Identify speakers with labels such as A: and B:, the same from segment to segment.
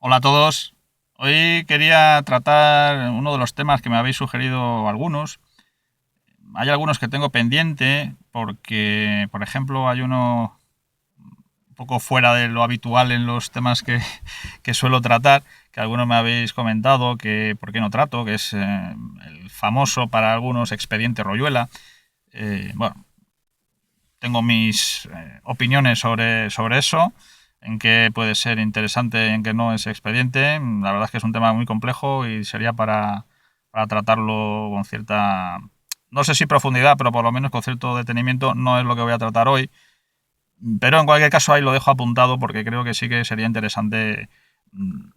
A: Hola a todos. Hoy quería tratar uno de los temas que me habéis sugerido algunos. Hay algunos que tengo pendiente porque, por ejemplo, hay uno un poco fuera de lo habitual en los temas que suelo tratar, que algunos me habéis comentado que por qué no trato, que es el famoso para algunos expediente Royuela. Bueno, tengo mis opiniones sobre eso, en qué puede ser interesante y en qué no ese expediente. La verdad es que es un tema muy complejo y sería para tratarlo con cierta, no sé si profundidad, pero por lo menos con cierto detenimiento. No es lo que voy a tratar hoy, pero en cualquier caso ahí lo dejo apuntado porque creo que sí que sería interesante mm,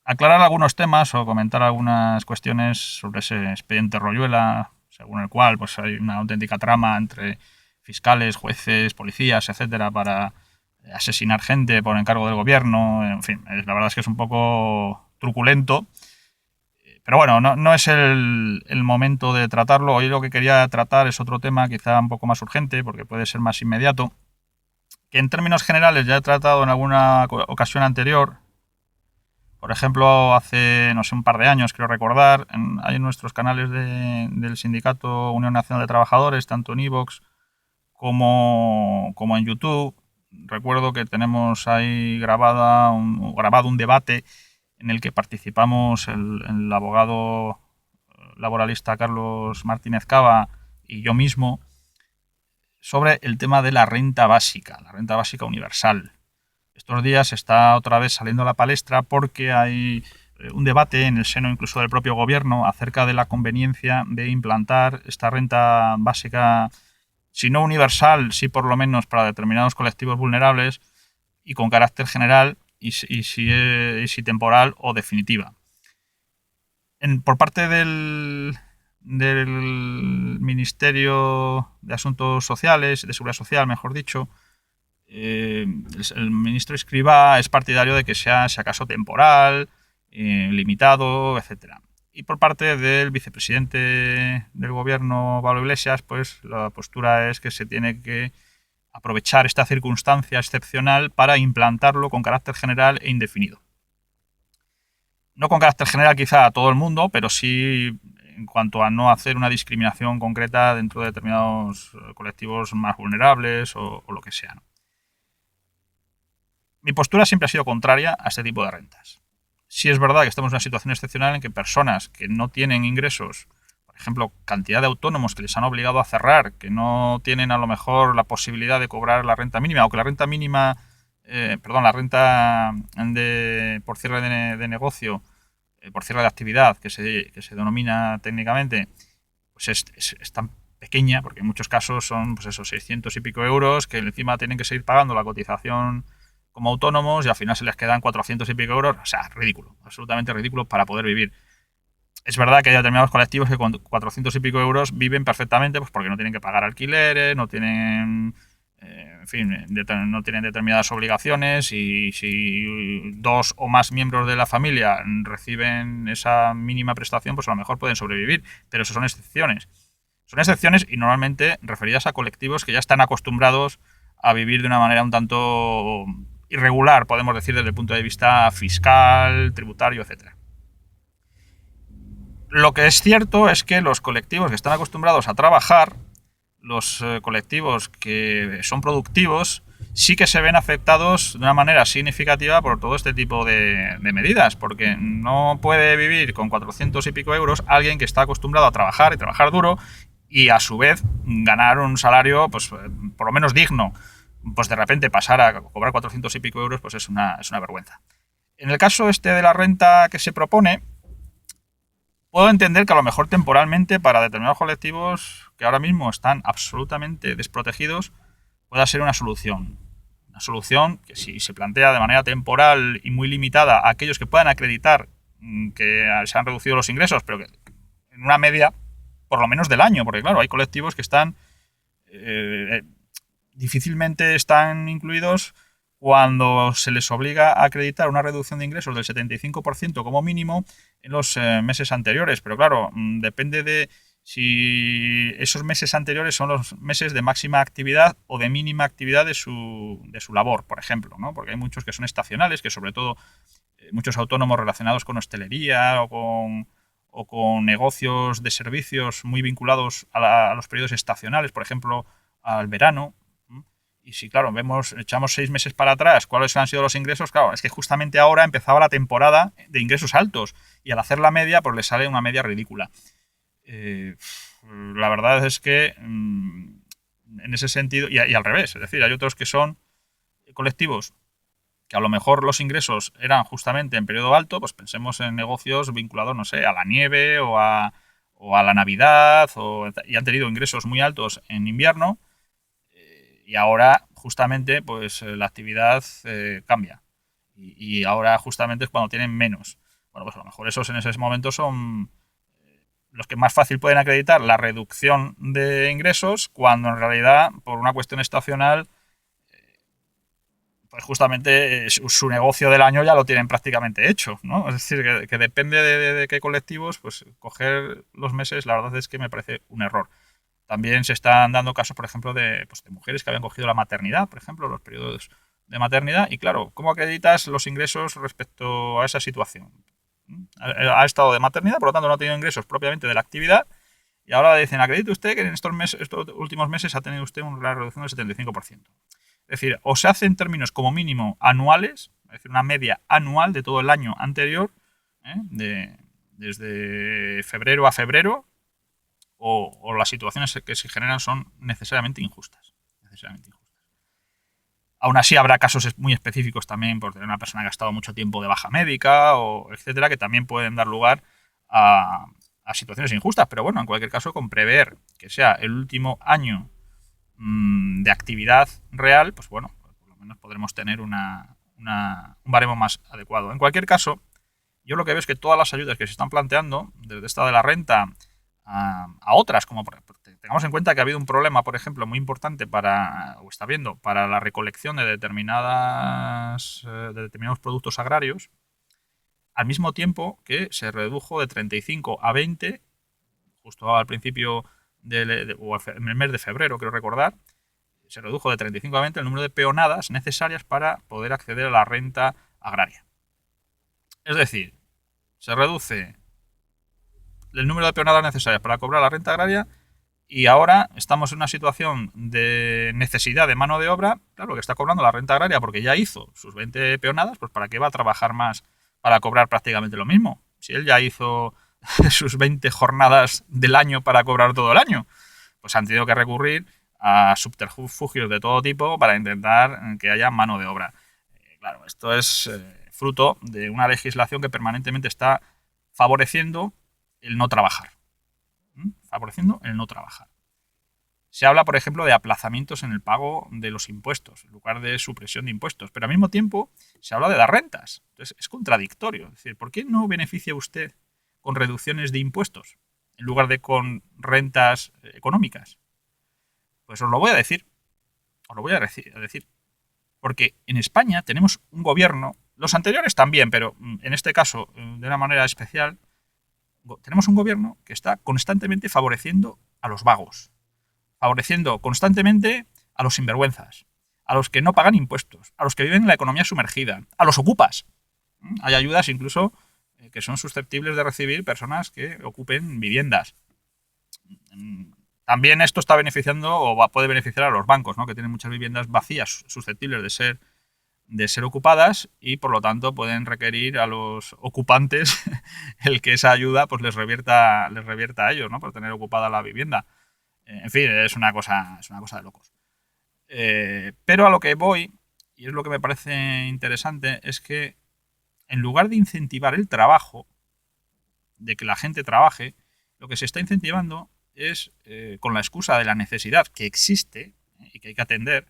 A: aclarar algunos temas o comentar algunas cuestiones sobre ese expediente Royuela, según el cual pues hay una auténtica trama entre fiscales, jueces, policías, etcétera, para asesinar gente por encargo del gobierno. En fin, la verdad es que es un poco truculento. Pero bueno, no es el momento de tratarlo. Hoy lo que quería tratar es otro tema quizá un poco más urgente, porque puede ser más inmediato, que en términos generales ya he tratado en alguna ocasión anterior. Por ejemplo, hace, no sé, un par de años, creo recordar, hay en nuestros canales del sindicato Unión Nacional de Trabajadores, tanto en iVoox como en YouTube. Recuerdo que tenemos ahí grabado un debate en el que participamos el abogado laboralista Carlos Martínez Cava y yo mismo sobre el tema de la renta básica universal. Estos días está otra vez saliendo a la palestra porque hay un debate en el seno incluso del propio gobierno acerca de la conveniencia de implantar esta renta básica, si no universal, sí por lo menos para determinados colectivos vulnerables y con carácter general y si temporal o definitiva. Por parte del Ministerio de Asuntos Sociales, de Seguridad Social, mejor dicho, el ministro Escrivá es partidario de que sea, si acaso, temporal, limitado, etcétera. Y por parte del vicepresidente del gobierno, Pablo Iglesias, pues la postura es que se tiene que aprovechar esta circunstancia excepcional para implantarlo con carácter general e indefinido. No con carácter general quizá a todo el mundo, pero sí en cuanto a no hacer una discriminación concreta dentro de determinados colectivos más vulnerables o lo que sea, ¿no? Mi postura siempre ha sido contraria a este tipo de rentas. Sí es verdad que estamos en una situación excepcional en que personas que no tienen ingresos, por ejemplo, cantidad de autónomos que les han obligado a cerrar, que no tienen a lo mejor la posibilidad de cobrar la renta mínima, o que la renta mínima, la renta por cierre de negocio, por cierre de actividad, que se denomina técnicamente, pues es tan pequeña, porque en muchos casos son pues esos 600 y pico euros, que encima tienen que seguir pagando la cotización como autónomos y al final se les quedan 400 y pico euros. O sea, ridículo, absolutamente ridículo para poder vivir. Es verdad que hay determinados colectivos que con 400 y pico euros viven perfectamente, pues porque no tienen que pagar alquileres, no tienen, en fin, no tienen determinadas obligaciones, y si dos o más miembros de la familia reciben esa mínima prestación, pues a lo mejor pueden sobrevivir, pero eso son excepciones. Son excepciones y normalmente referidas a colectivos que ya están acostumbrados a vivir de una manera un tanto irregular, podemos decir, desde el punto de vista fiscal, tributario, etcétera. Lo que es cierto es que los colectivos que están acostumbrados a trabajar, los colectivos que son productivos, sí que se ven afectados de una manera significativa por todo este tipo de medidas, porque no puede vivir con 400 y pico euros alguien que está acostumbrado a trabajar y trabajar duro y a su vez ganar un salario pues por lo menos digno. Pues de repente pasar a cobrar 400 y pico euros pues es una vergüenza. En el caso este de la renta que se propone, puedo entender que a lo mejor temporalmente para determinados colectivos que ahora mismo están absolutamente desprotegidos pueda ser una solución. Una solución que si se plantea de manera temporal y muy limitada a aquellos que puedan acreditar que se han reducido los ingresos, pero que en una media por lo menos del año, porque claro, hay colectivos que están difícilmente están incluidos cuando se les obliga a acreditar una reducción de ingresos del 75% como mínimo en los meses anteriores. Pero claro, depende de si esos meses anteriores son los meses de máxima actividad o de mínima actividad de su labor, por ejemplo, ¿no? Porque hay muchos que son estacionales, que sobre todo muchos autónomos relacionados con hostelería o con negocios de servicios muy vinculados a los periodos estacionales, por ejemplo, al verano. Y si, claro, echamos 6 meses para atrás, ¿cuáles han sido los ingresos? Claro, es que justamente ahora empezaba la temporada de ingresos altos y al hacer la media, pues le sale una media ridícula. La verdad es que en ese sentido, y al revés, es decir, hay otros que son colectivos que a lo mejor los ingresos eran justamente en periodo alto, pues pensemos en negocios vinculados, no sé, a la nieve o a la Navidad, y han tenido ingresos muy altos en invierno, y ahora justamente pues la actividad cambia. Y ahora justamente es cuando tienen menos. Bueno, pues a lo mejor esos en ese momento son los que más fácil pueden acreditar la reducción de ingresos, cuando en realidad, por una cuestión estacional, pues justamente su negocio del año ya lo tienen prácticamente hecho, ¿no? Es decir, que depende de qué colectivos, pues coger los meses, la verdad es que me parece un error. También se están dando casos, por ejemplo, de mujeres que habían cogido la maternidad, por ejemplo, los periodos de maternidad, y claro, ¿cómo acreditas los ingresos respecto a esa situación? Ha estado de maternidad, por lo tanto no ha tenido ingresos propiamente de la actividad, y ahora le dicen, acredite usted que en estos últimos meses ha tenido usted una reducción del 75%. Es decir, o se hace en términos como mínimo anuales, es decir, una media anual de todo el año anterior, desde febrero a febrero, o las situaciones que se generan son necesariamente injustas. Aún así habrá casos muy específicos también por tener una persona que ha estado mucho tiempo de baja médica, o etcétera, que también pueden dar lugar a situaciones injustas. Pero bueno, en cualquier caso, con prever que sea el último año de actividad real, pues bueno, por lo menos podremos tener un baremo más adecuado. En cualquier caso, yo lo que veo es que todas las ayudas que se están planteando, desde esta de la renta a otras, como tengamos en cuenta que ha habido un problema, por ejemplo, muy importante está habiendo para la recolección de determinados productos agrarios, al mismo tiempo que se redujo de 35 a 20, justo al principio o en el mes de febrero, creo recordar, se redujo de 35 a 20 el número de peonadas necesarias para poder acceder a la renta agraria. Es decir, se reduce el número de peonadas necesarias para cobrar la renta agraria, y ahora estamos en una situación de necesidad de mano de obra. Claro, que está cobrando la renta agraria porque ya hizo sus 20 peonadas, pues ¿para qué va a trabajar más para cobrar prácticamente lo mismo? Si él ya hizo sus 20 jornadas del año para cobrar todo el año, pues han tenido que recurrir a subterfugios de todo tipo para intentar que haya mano de obra. Claro, esto es fruto de una legislación que permanentemente está favoreciendo el no trabajar. Favoreciendo el no trabajar. Se habla, por ejemplo, de aplazamientos en el pago de los impuestos, en lugar de supresión de impuestos, pero al mismo tiempo se habla de las rentas. Entonces es contradictorio. Es decir, ¿por qué no beneficia usted con reducciones de impuestos en lugar de con rentas económicas? Pues os lo voy a decir. Os lo voy a decir. Porque en España tenemos un gobierno, los anteriores también, pero en este caso de una manera especial, tenemos un gobierno que está constantemente favoreciendo a los vagos, favoreciendo constantemente a los sinvergüenzas, a los que no pagan impuestos, a los que viven en la economía sumergida, a los ocupas. Hay ayudas incluso que son susceptibles de recibir personas que ocupen viviendas. También esto está beneficiando o puede beneficiar a los bancos, ¿no?, que tienen muchas viviendas vacías susceptibles de ser ocupadas, y por lo tanto pueden requerir a los ocupantes el que esa ayuda pues les revierta a ellos, ¿no?, por tener ocupada la vivienda. En fin, es una cosa de locos. Pero a lo que voy, y es lo que me parece interesante, es que en lugar de incentivar el trabajo, de que la gente trabaje, lo que se está incentivando es, con la excusa de la necesidad que existe y que hay que atender,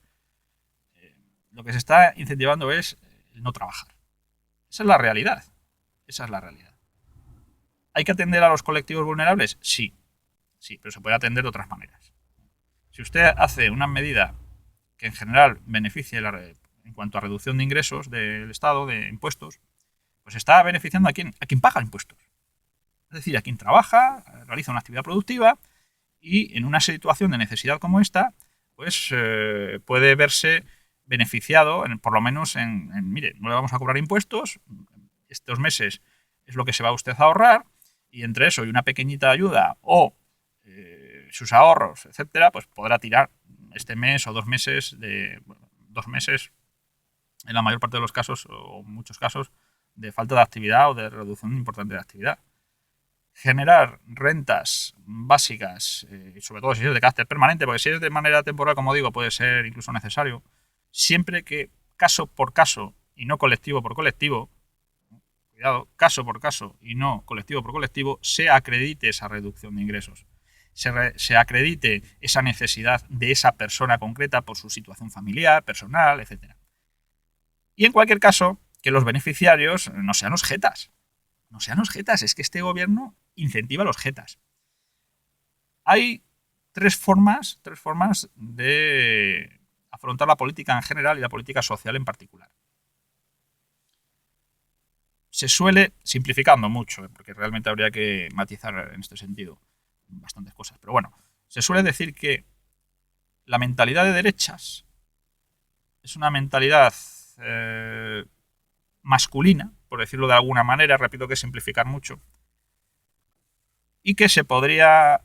A: lo que se está incentivando es el no trabajar. Esa es la realidad. ¿Hay que atender a los colectivos vulnerables? Sí, pero se puede atender de otras maneras. Si usted hace una medida que en general beneficie en cuanto a reducción de ingresos del Estado, de impuestos, pues está beneficiando a quien paga impuestos. Es decir, a quien trabaja, realiza una actividad productiva, y en una situación de necesidad como esta, pues puede verse beneficiado, por lo menos mire, no le vamos a cobrar impuestos, estos meses es lo que se va usted a ahorrar, y entre eso y una pequeñita ayuda o sus ahorros, etcétera, pues podrá tirar este mes o 2 meses bueno, 2 meses en la mayor parte de los casos, o muchos casos, de falta de actividad o de reducción importante de actividad. Generar rentas básicas, sobre todo si es de carácter permanente, porque si es de manera temporal, como digo, puede ser incluso necesario, siempre que caso por caso y no colectivo por colectivo, cuidado, caso por caso y no colectivo por colectivo, se acredite esa reducción de ingresos. Se acredite esa necesidad de esa persona concreta por su situación familiar, personal, etc. Y en cualquier caso, que los beneficiarios no sean los jetas. No sean los jetas, es que este gobierno incentiva a los jetas. Hay tres formas de afrontar la política en general y la política social en particular. Se suele, simplificando mucho, porque realmente habría que matizar en este sentido bastantes cosas, pero bueno, se suele decir que la mentalidad de derechas es una mentalidad masculina, por decirlo de alguna manera, repito que simplificar mucho, y que se podría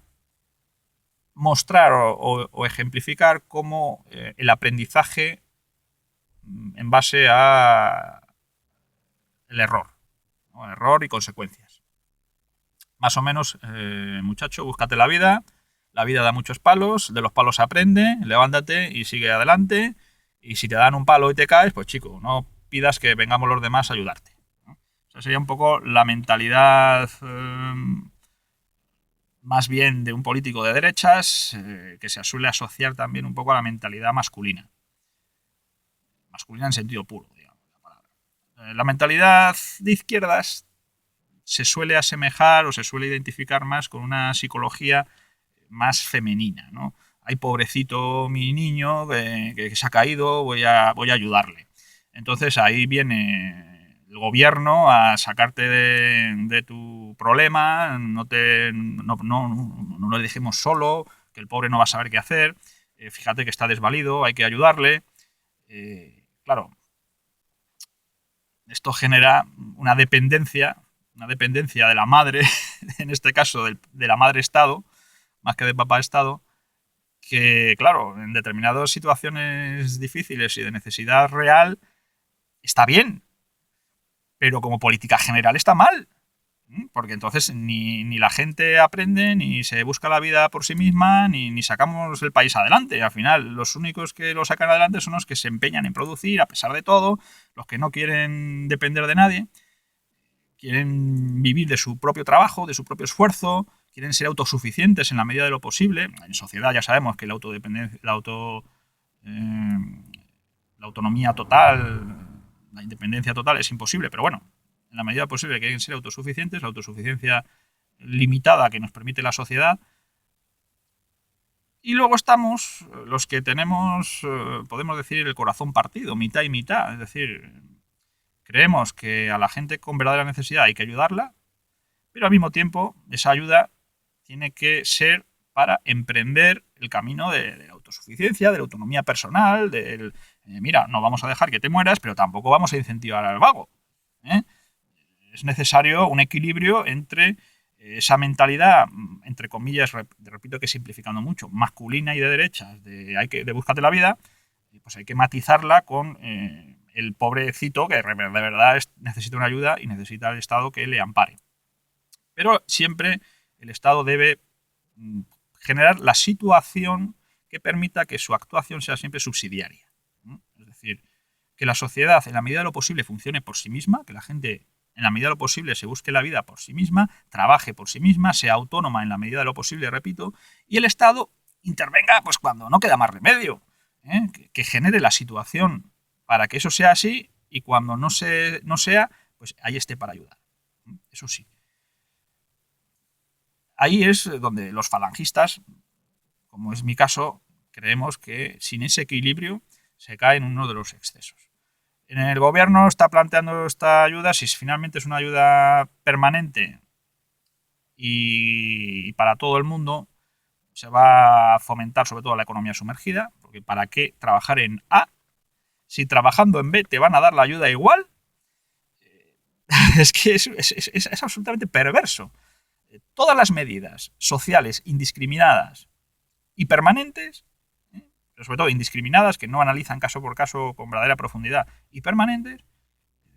A: mostrar o ejemplificar como el aprendizaje en base a el error, ¿no? Error y consecuencias. Más o menos, muchacho, búscate la vida da muchos palos, de los palos aprende, levántate y sigue adelante, y si te dan un palo y te caes, pues chico, no pidas que vengamos los demás a ayudarte, ¿no? O sea, sería un poco la mentalidad más bien de un político de derechas, que se suele asociar también un poco a la mentalidad masculina. Masculina en sentido puro, digamos, la palabra. La mentalidad de izquierdas se suele asemejar o se suele identificar más con una psicología más femenina, ¿no? Ay, pobrecito mi niño que se ha caído, voy a ayudarle. Entonces ahí viene el gobierno a sacarte de tu problema, no le dejemos solo, que el pobre no va a saber qué hacer, fíjate que está desvalido, hay que ayudarle. Claro, esto genera una dependencia de la madre, en este caso de la madre Estado, más que de papá Estado, que, claro, en determinadas situaciones difíciles y de necesidad real está bien, pero como política general está mal, porque entonces ni la gente aprende, ni se busca la vida por sí misma, ni sacamos el país adelante. Al final, los únicos que lo sacan adelante son los que se empeñan en producir a pesar de todo, los que no quieren depender de nadie, quieren vivir de su propio trabajo, de su propio esfuerzo, quieren ser autosuficientes en la medida de lo posible. En sociedad ya sabemos que la autonomía total, la independencia total es imposible, pero bueno, en la medida posible quieren ser autosuficientes, la autosuficiencia limitada que nos permite la sociedad. Y luego estamos los que tenemos, podemos decir, el corazón partido, mitad y mitad. Es decir, creemos que a la gente con verdadera necesidad hay que ayudarla, pero al mismo tiempo esa ayuda tiene que ser para emprender el camino de la autosuficiencia, de la autonomía personal, del mira, no vamos a dejar que te mueras, pero tampoco vamos a incentivar al vago, ¿eh? Es necesario un equilibrio entre esa mentalidad, entre comillas, repito que simplificando mucho, masculina y de derechas, de búscate la vida, pues hay que matizarla con el pobrecito que de verdad necesita una ayuda y necesita el Estado que le ampare. Pero siempre el Estado debe generar la situación que permita que su actuación sea siempre subsidiaria, ¿no? Es decir, que la sociedad en la medida de lo posible funcione por sí misma, que la gente en la medida de lo posible se busque la vida por sí misma, trabaje por sí misma, sea autónoma en la medida de lo posible, repito, y el Estado intervenga pues cuando no queda más remedio, que genere la situación para que eso sea así, y cuando no sea, pues ahí esté para ayudar. Eso sí. Ahí es donde los falangistas, como es mi caso, creemos que sin ese equilibrio se cae en uno de los excesos. En el gobierno está planteando esta ayuda, si finalmente es una ayuda permanente y para todo el mundo, se va a fomentar sobre todo la economía sumergida, porque ¿para qué trabajar en A si trabajando en B te van a dar la ayuda igual? Es que es absolutamente perverso. Todas las medidas sociales indiscriminadas y permanentes, pero sobre todo indiscriminadas, que no analizan caso por caso con verdadera profundidad, y permanentes,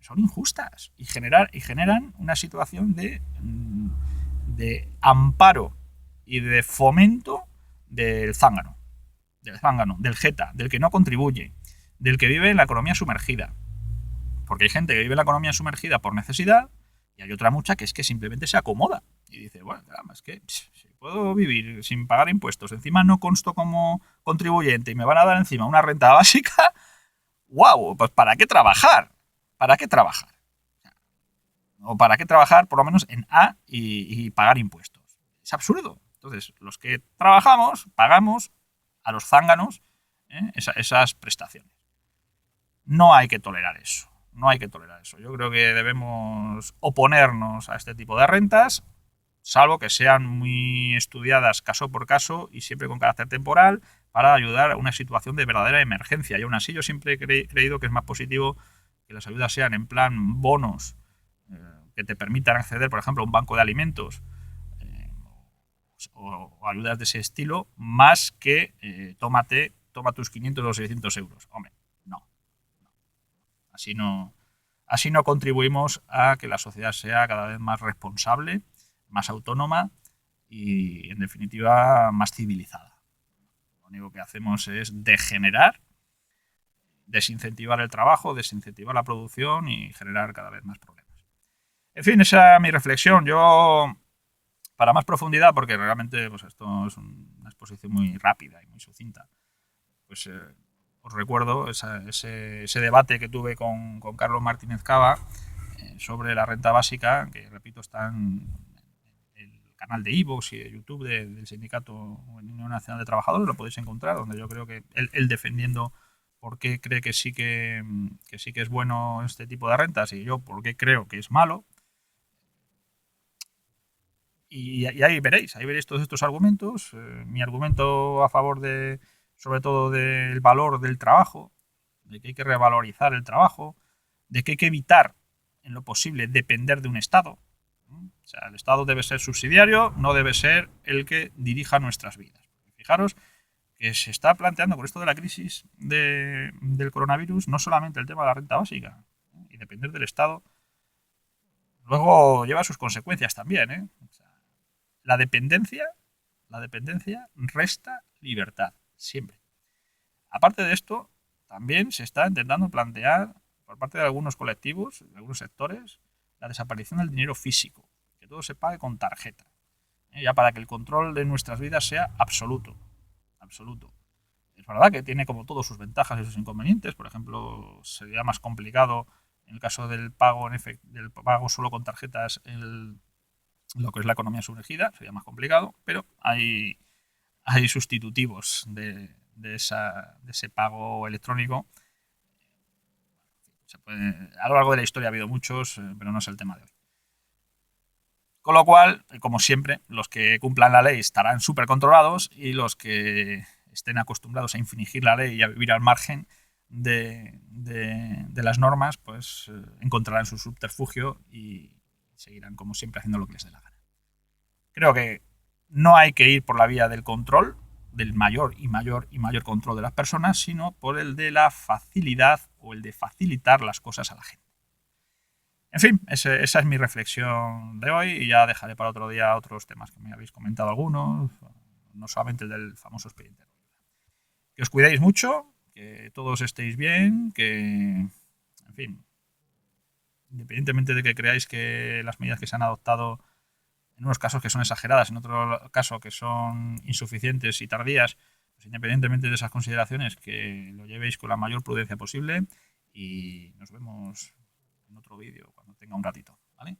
A: son injustas y generan una situación de amparo y de fomento del zángano, del jeta, del que no contribuye, del que vive en la economía sumergida. Porque hay gente que vive en la economía sumergida por necesidad y hay otra mucha que es que simplemente se acomoda y dice, bueno, caramba, es que si puedo vivir sin pagar impuestos, encima no consto como contribuyente y me van a dar encima una renta básica, wow, pues ¿para qué trabajar? ¿Para qué trabajar? O ¿para qué trabajar por lo menos en A y pagar impuestos? Es absurdo. Entonces, los que trabajamos, pagamos a los zánganos esas prestaciones. No hay que tolerar eso. No hay que tolerar eso. Yo creo que debemos oponernos a este tipo de rentas, salvo que sean muy estudiadas caso por caso y siempre con carácter temporal para ayudar a una situación de verdadera emergencia. Y aún así yo siempre he creído que es más positivo que las ayudas sean en plan bonos que te permitan acceder, por ejemplo, a un banco de alimentos o ayudas de ese estilo, más que toma tus 500 o 600 euros. Hombre, no. Así no, así no contribuimos a que la sociedad sea cada vez más responsable, más autónoma y, en definitiva, más civilizada. Lo único que hacemos es degenerar, desincentivar el trabajo, desincentivar la producción y generar cada vez más problemas. En fin, esa es mi reflexión. Yo, para más profundidad, porque realmente pues esto es una exposición muy rápida y muy sucinta, pues os recuerdo ese debate que tuve con Carlos Martínez Cava sobre la renta básica, que repito está en el canal de iVoox y de YouTube del Sindicato Unión Nacional de Trabajadores, lo podéis encontrar, donde yo creo que él defendiendo por qué cree que sí que es bueno este tipo de rentas y yo por qué creo que es malo. Y ahí veréis todos estos argumentos. Mi argumento a favor sobre todo del valor del trabajo, de que hay que revalorizar el trabajo, de que hay que evitar en lo posible depender de un Estado. O sea, el Estado debe ser subsidiario, no debe ser el que dirija nuestras vidas. Fijaros que se está planteando con esto de la crisis del coronavirus no solamente el tema de la renta básica y depender del Estado, luego lleva sus consecuencias también. O sea, la dependencia resta libertad, siempre. Aparte de esto, también se está intentando plantear por parte de algunos colectivos, de algunos sectores, la desaparición del dinero físico, que todo se pague con tarjeta, ya para que el control de nuestras vidas sea absoluto. Absoluto. Es verdad que tiene como todo sus ventajas y sus inconvenientes. Por ejemplo, sería más complicado en el caso del pago del pago solo con tarjetas lo que es la economía sumergida, sería más complicado, pero hay sustitutivos de ese pago electrónico. A lo largo de la historia ha habido muchos, pero no es el tema de hoy. Con lo cual, como siempre, los que cumplan la ley estarán súper controlados y los que estén acostumbrados a infringir la ley y a vivir al margen de las normas, pues encontrarán su subterfugio y seguirán, como siempre, haciendo lo que les dé la gana. Creo que no hay que ir por la vía del control, del mayor control de las personas, sino por el de la facilidad o el de facilitar las cosas a la gente. En fin, esa es mi reflexión de hoy y ya dejaré para otro día otros temas que me habéis comentado algunos, no solamente el del famoso expediente. Que os cuidéis mucho, que todos estéis bien, que, en fin, independientemente de que creáis que las medidas que se han adoptado en unos casos que son exageradas, en otro caso que son insuficientes y tardías, pues independientemente de esas consideraciones, que lo llevéis con la mayor prudencia posible y nos vemos en otro vídeo cuando tenga un ratito, ¿vale?